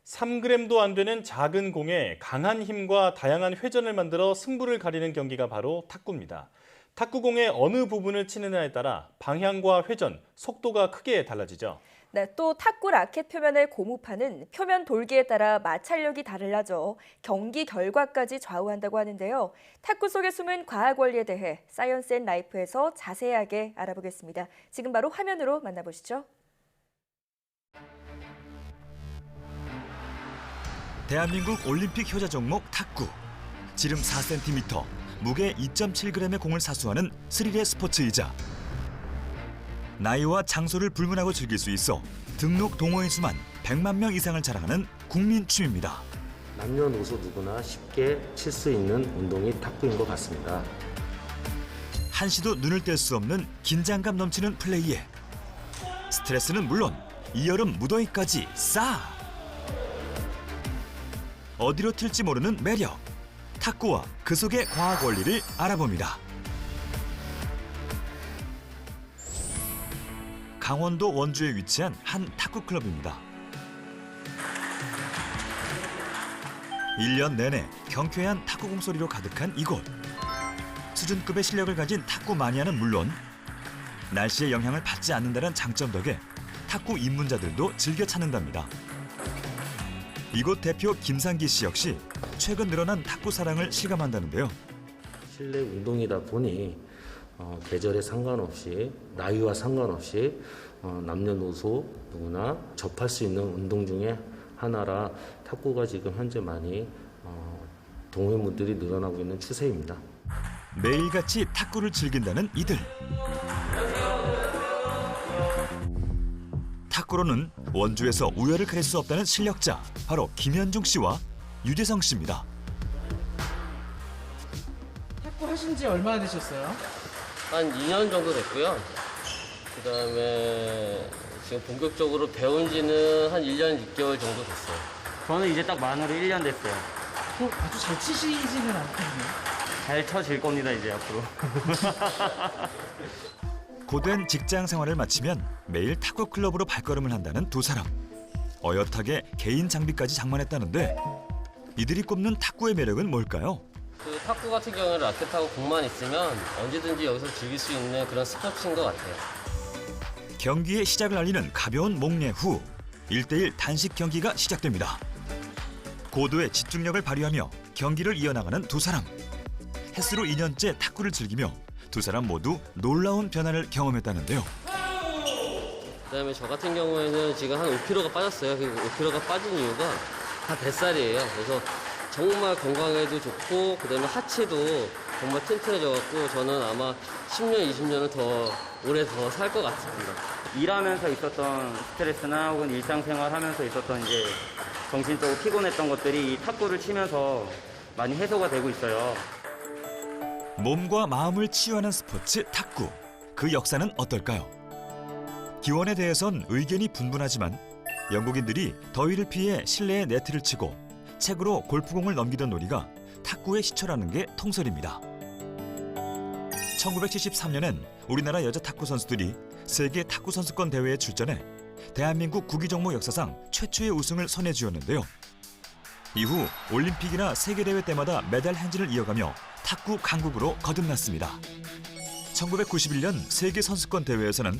3g도 안 되는 작은 공에 강한 힘과 다양한 회전을 만들어 승부를 가리는 경기가 바로 탁구입니다. 탁구공의 어느 부분을 치느냐에 따라 방향과 회전, 속도가 크게 달라지죠. 네, 또 탁구 라켓 표면의 고무판은 표면 돌기에 따라 마찰력이 달라져 경기 결과까지 좌우한다고 하는데요. 탁구 속에 숨은 과학 원리에 대해 사이언스 앤 라이프에서 자세하게 알아보겠습니다. 지금 바로 화면으로 만나보시죠. 대한민국 올림픽 효자 종목 탁구. 지름 4cm, 무게 2.7g의 공을 사수하는 스릴의 스포츠이자 나이와 장소를 불문하고 즐길 수 있어 등록 동호인 수만 100만 명 이상을 자랑하는 국민 취미입니다. 남녀노소 누구나 쉽게 칠 수 있는 운동이 탁구인 것 같습니다. 한시도 눈을 뗄 수 없는 긴장감 넘치는 플레이에 스트레스는 물론 이 여름 무더위까지 싸! 어디로 튈지 모르는 매력, 탁구와 그 속의 과학 원리를 알아봅니다. 강원도 원주에 위치한 한 탁구 클럽입니다. 1년 내내 경쾌한 탁구공 소리로 가득한 이곳. 수준급의 실력을 가진 탁구 마니아는 물론 날씨의 영향을 받지 않는다는 장점 덕에 탁구 입문자들도 즐겨 찾는답니다. 이곳 대표 김상기 씨 역시 최근 늘어난 탁구 사랑을 실감한다는데요. 실내 운동이다 보니 계절에 상관없이 나이와 상관없이 남녀노소 누구나 접할 수 있는 운동 중에 하나라 탁구가 지금 현재 많이 동호인분들이 늘어나고 있는 추세입니다. 매일같이 탁구를 즐긴다는 이들. 탁구로는 원주에서 우열을 가릴 수 없다는 실력자, 바로 김현중 씨와 유재성 씨입니다. 탁구 하신 지 얼마나 되셨어요? 한 2년 정도 됐고요. 그다음에 지금 본격적으로 배운 지는 한 1년 6개월 정도 됐어요. 저는 이제 딱 만으로 1년 됐어요. 아주 잘 치시지는 않거든요. 잘 쳐질 겁니다, 이제 앞으로. 고된 직장 생활을 마치면 매일 탁구 클럽으로 발걸음을 한다는 두 사람. 어엿하게 개인 장비까지 장만했다는데 이들이 꼽는 탁구의 매력은 뭘까요? 그 탁구 같은 경우는 라켓하고 공만 있으면 언제든지 여기서 즐길 수 있는 그런 스포츠인 것 같아요. 경기의 시작을 알리는 가벼운 목례 후 1대1 단식 경기가 시작됩니다. 고도의 집중력을 발휘하며 경기를 이어나가는 두 사람. 햇수로 2년째 탁구를 즐기며 두 사람 모두 놀라운 변화를 경험했다는데요. 그다음에 저 같은 경우에는 지금 한 5kg가 빠졌어요. 그 5kg가 빠진 이유가 다 뱃살이에요. 그래서 정말 건강에도 좋고 그다음에 하체도 정말 튼튼해져갖고 저는 아마 10년, 20년을 더 오래 더 살 것 같습니다. 일하면서 있었던 스트레스나 혹은 일상생활 하면서 있었던 이제 정신적으로 피곤했던 것들이 이 탁구를 치면서 많이 해소가 되고 있어요. 몸과 마음을 치유하는 스포츠 탁구. 그 역사는 어떨까요? 기원에 대해선 의견이 분분하지만 영국인들이 더위를 피해 실내에 네트를 치고 책으로 골프공을 넘기던 놀이가 탁구의 시초라는 게 통설입니다. 1973년엔 우리나라 여자 탁구 선수들이 세계 탁구 선수권 대회에 출전해 대한민국 구기 종목 역사상 최초의 우승을 손에 쥐었는데요. 이후 올림픽이나 세계대회 때마다 메달 행진을 이어가며 탁구 강국으로 거듭났습니다. 1991년 세계 선수권 대회에서는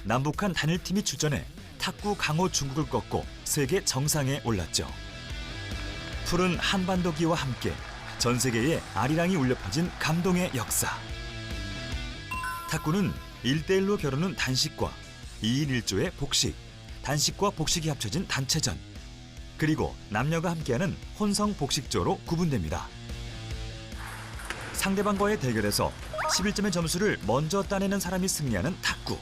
남북한 단일팀이 출전해 탁구 강호 중국을 꺾고 세계 정상에 올랐죠. 푸른 한반도기와 함께 전 세계에 아리랑이 울려 퍼진 감동의 역사. 탁구는 1대1로 겨루는 단식과 2인 1조의 복식, 단식과 복식이 합쳐진 단체전, 그리고 남녀가 함께하는 혼성 복식조로 구분됩니다. 상대방과의 대결에서 11점의 점수를 먼저 따내는 사람이 승리하는 탁구.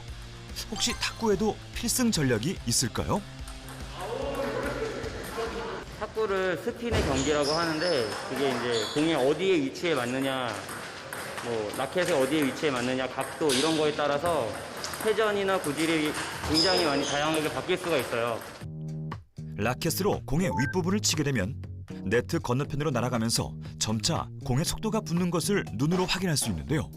혹시 탁구에도 필승 전략이 있을까요? 탁구를 스핀의 경기라고 하는데 그게 이제 공이 어디에 위치에 맞느냐, 뭐 라켓에 어디에 위치에 맞느냐, 각도 이런 거에 따라서 회전이나 구질이 굉장히 많이 다양하게 바뀔 수가 있어요. 라켓으로 공의 윗부분을 치게 되면 네트 건너편으로 날아가면서 점차 공의 속도가 붙는 것을 눈으로 확인할 수 있는데요.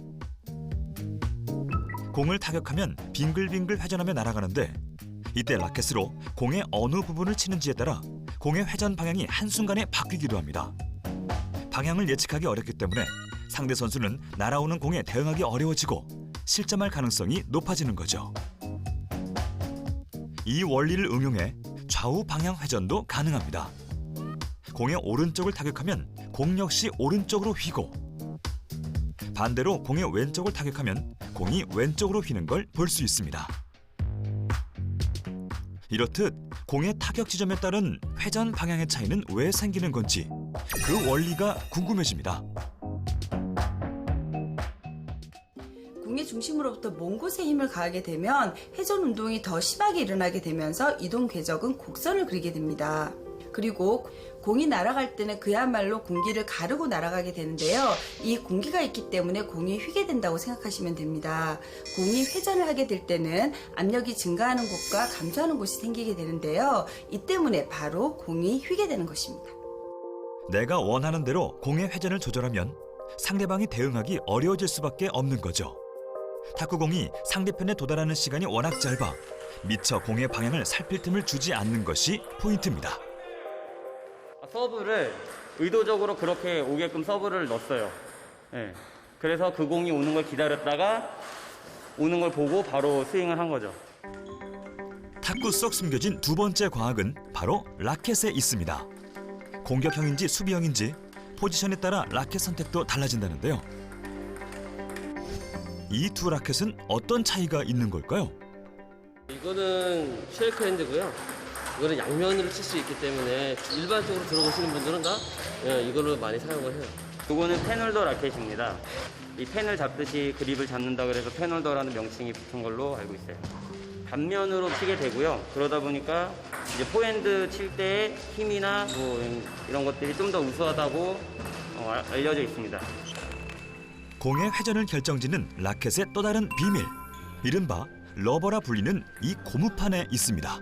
공을 타격하면 빙글빙글 회전하며 날아가는데 이때 라켓으로 공의 어느 부분을 치는지에 따라 공의 회전 방향이 한순간에 바뀌기도 합니다. 방향을 예측하기 어렵기 때문에 상대 선수는 날아오는 공에 대응하기 어려워지고 실점할 가능성이 높아지는 거죠. 이 원리를 응용해 좌우 방향 회전도 가능합니다. 공의 오른쪽을 타격하면 공 역시 오른쪽으로 휘고 반대로 공의 왼쪽을 타격하면 공이 왼쪽으로 휘는 걸 볼 수 있습니다. 이렇듯 공의 타격 지점에 따른 회전 방향의 차이는 왜 생기는 건지 그 원리가 궁금해집니다. 공의 중심으로부터 먼 곳에 힘을 가하게 되면 회전 운동이 더 심하게 일어나게 되면서 이동 궤적은 곡선을 그리게 됩니다. 그리고 공이 날아갈 때는 그야말로 공기를 가르고 날아가게 되는데요. 이 공기가 있기 때문에 공이 휘게 된다고 생각하시면 됩니다. 공이 회전을 하게 될 때는 압력이 증가하는 곳과 감소하는 곳이 생기게 되는데요. 이 때문에 바로 공이 휘게 되는 것입니다. 내가 원하는 대로 공의 회전을 조절하면 상대방이 대응하기 어려워질 수밖에 없는 거죠. 탁구공이 상대편에 도달하는 시간이 워낙 짧아 미처 공의 방향을 살필 틈을 주지 않는 것이 포인트입니다. 서브를 의도적으로 그렇게 오게끔 서브를 넣었어요. 예. 그래서 그 공이 오는 걸 기다렸다가 오는 걸 보고 바로 스윙을 한 거죠. 탁구 속 숨겨진 두 번째 과학은 바로 라켓에 있습니다. 공격형인지 수비형인지 포지션에 따라 라켓 선택도 달라진다는데요. 이 두 라켓은 어떤 차이가 있는 걸까요? 이거는 쉐이크 핸드고요. 이거는 양면으로 칠 수 있기 때문에 일반적으로 들어오시는 분들은 다 이걸로 많이 사용을 해요. 이거는 펜홀더 라켓입니다. 이 펜을 잡듯이 그립을 잡는다 그래서 펜홀더라는 명칭이 붙은 걸로 알고 있어요. 단면으로 치게 되고요. 그러다 보니까 이제 포핸드 칠 때 힘이나 뭐 이런 것들이 좀 더 우수하다고 알려져 있습니다. 공의 회전을 결정짓는 라켓의 또 다른 비밀, 이른바 러버라 불리는 이 고무판에 있습니다.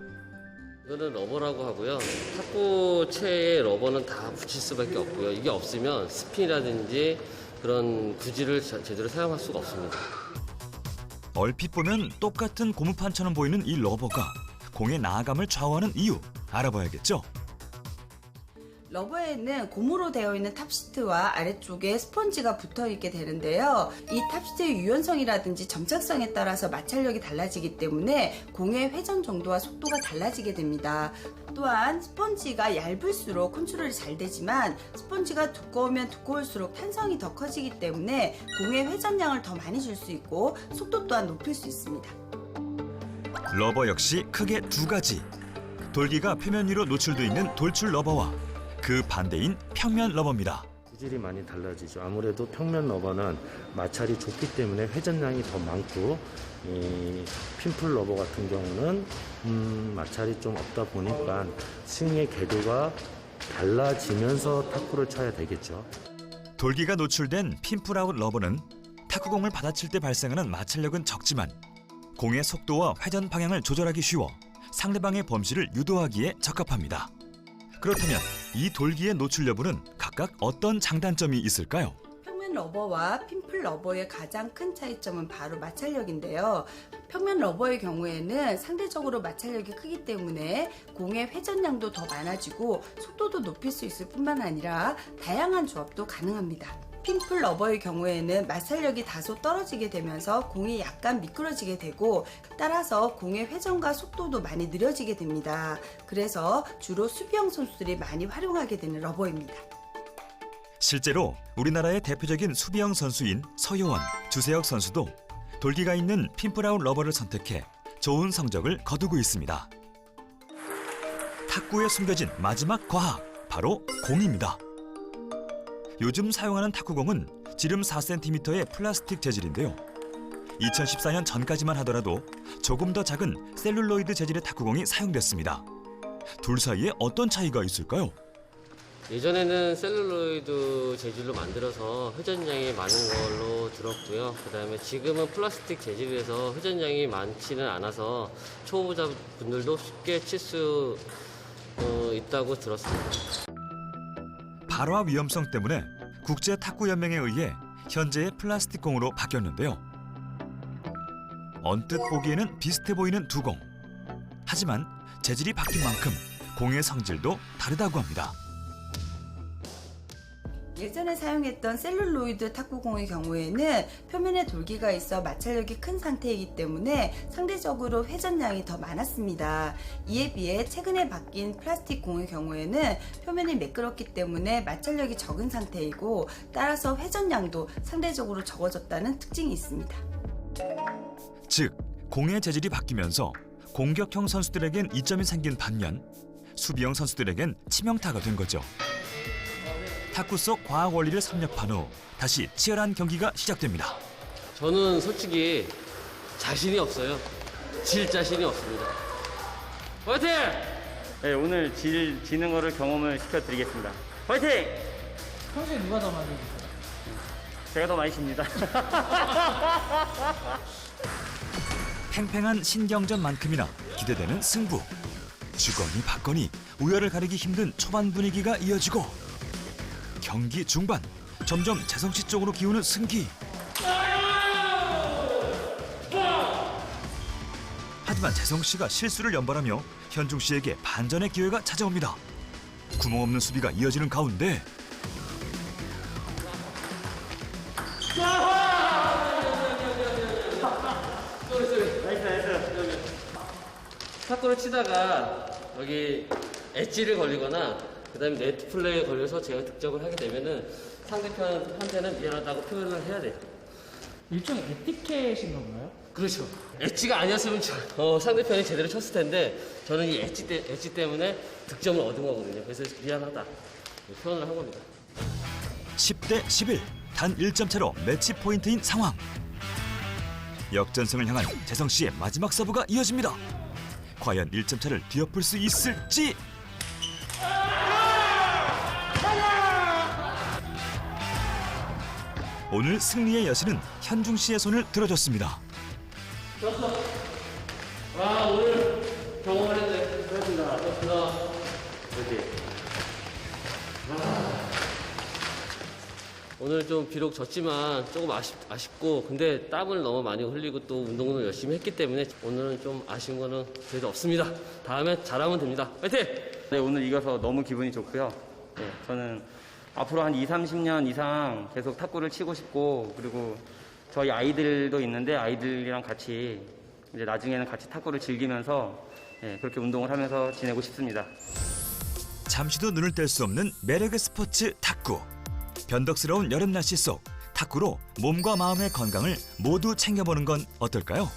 이거는 러버라고 하고요. 탁구채에 러버는 다 붙일 수밖에 없고요. 이게 없으면 스핀이라든지 그런 구질을 제대로 사용할 수가 없습니다. 얼핏 보면 똑같은 고무판처럼 보이는 이 러버가 공의 나아감을 좌우하는 이유 알아봐야겠죠? 러버에는 고무로 되어 있는 탑시트와 아래쪽에 스펀지가 붙어 있게 되는데요. 이 탑시트의 유연성이라든지 점착성에 따라서 마찰력이 달라지기 때문에 공의 회전 정도와 속도가 달라지게 됩니다. 또한 스펀지가 얇을수록 컨트롤이 잘 되지만 스펀지가 두꺼우면 두꺼울수록 탄성이 더 커지기 때문에 공의 회전량을 더 많이 줄 수 있고 속도 또한 높일 수 있습니다. 러버 역시 크게 두 가지. 돌기가 표면 위로 노출돼 있는 돌출 러버와 그 반대인 평면 러버입니다. 구질이 많이 달라지죠. 아무래도 평면 러버는 마찰이 좁기 때문에 회전량이 더 많고 이 핀풀 러버 같은 경우는 마찰이 좀 없다 보니까 스윙의 궤도가 달라지면서 탁구를 쳐야 되겠죠. 돌기가 노출된 핀풀아웃 러버는 탁구공을 받아칠 때 발생하는 마찰력은 적지만 공의 속도와 회전 방향을 조절하기 쉬워 상대방의 범실을 유도하기에 적합합니다. 그렇다면 이 돌기의 노출 여부는 각각 어떤 장단점이 있을까요? 평면 러버와 핀풀 러버의 가장 큰 차이점은 바로 마찰력인데요. 평면 러버의 경우에는 상대적으로 마찰력이 크기 때문에 공의 회전량도 더 많아지고 속도도 높일 수 있을 뿐만 아니라 다양한 조합도 가능합니다. 핀풀 러버의 경우에는 마찰력이 다소 떨어지게 되면서 공이 약간 미끄러지게 되고 따라서 공의 회전과 속도도 많이 느려지게 됩니다. 그래서 주로 수비형 선수들이 많이 활용하게 되는 러버입니다. 실제로 우리나라의 대표적인 수비형 선수인 서효원, 주세혁 선수도 돌기가 있는 핀풀아웃 러버를 선택해 좋은 성적을 거두고 있습니다. 탁구에 숨겨진 마지막 과학, 바로 공입니다. 요즘 사용하는 탁구공은 지름 4cm의 플라스틱 재질인데요. 2014년 전까지만 하더라도 조금 더 작은 셀룰로이드 재질의 탁구공이 사용됐습니다. 둘 사이에 어떤 차이가 있을까요? 예전에는 셀룰로이드 재질로 만들어서 회전량이 많은 걸로 들었고요. 그다음에 지금은 플라스틱 재질이라서 회전량이 많지는 않아서 초보자분들도 쉽게 칠 수 있다고 들었습니다. 발화 위험성 때문에 국제 탁구 연맹에 의해 현재의 플라스틱 공으로 바뀌었는데요. 언뜻 보기에는 비슷해 보이는 두 공. 하지만 재질이 바뀐 만큼 공의 성질도 다르다고 합니다. 예전에 사용했던 셀룰로이드 탁구공의 경우에는 표면에 돌기가 있어 마찰력이 큰 상태이기 때문에 상대적으로 회전량이 더 많았습니다. 이에 비해 최근에 바뀐 플라스틱 공의 경우에는 표면이 매끄럽기 때문에 마찰력이 적은 상태이고 따라서 회전량도 상대적으로 적어졌다는 특징이 있습니다. 즉, 공의 재질이 바뀌면서 공격형 선수들에겐 이점이 생긴 반면 수비형 선수들에겐 치명타가 된 거죠. 탁구 속 과학 원리를 섭렵한 후 다시 치열한 경기가 시작됩니다. 저는 솔직히 자신이 없어요. 질 자신이 없습니다. 화이팅! 네, 오늘 지는 거를 경험을 시켜드리겠습니다. 화이팅! 평소에 누가 더 많이 드세요? 제가 더 많이 집니다. 팽팽한 신경전만큼이나 기대되는 승부. 주거니 받거니 우열을 가리기 힘든 초반 분위기가 이어지고 경기 중반 점점 재성 씨 쪽으로 기우는 승기. 하지만 재성 씨가 실수를 연발하며 현중 씨에게 반전의 기회가 찾아옵니다. 구멍 없는 수비가 이어지는 가운데 탁구를 치다가 여기 엣지를 걸리거나 그다음에 네트 플레이에 걸려서 제가 득점을 하게 되면은 상대편한테는 미안하다고 표현을 해야 돼요. 일종의 에티켓인 건가요? 그렇죠. 엣지가 아니었으면 상대편이 제대로 쳤을 텐데 저는 이 엣지 때문에 득점을 얻은 거거든요. 그래서 미안하다 표현을 한 겁니다. 10대 11, 단 1점 차로 매치 포인트인 상황. 역전승을 향한 재성 씨의 마지막 서브가 이어집니다. 과연 1점 차를 뒤엎을 수 있을지. 오늘 승리의 여신은 현중 씨의 손을 들어줬습니다. 와 오늘 경험을 했네. 고맙습니다. 오늘 좀 비록 졌지만 조금 아쉽고 근데 땀을 너무 많이 흘리고 또 운동을 열심히 했기 때문에 오늘은 좀 아쉬운 거는 그래도 없습니다. 다음에 잘하면 됩니다. 화이팅! 네, 오늘 이겨서 너무 기분이 좋고요. 네, 저는 앞으로 한 20-30년 이상 계속 탁구를 치고 싶고 그리고 저희 아이들도 있는데 아이들이랑 같이 이제 나중에는 같이 탁구를 즐기면서 그렇게 운동을 하면서 지내고 싶습니다. 잠시도 눈을 뗄 수 없는 매력의 스포츠 탁구. 변덕스러운 여름 날씨 속 탁구로 몸과 마음의 건강을 모두 챙겨보는 건 어떨까요?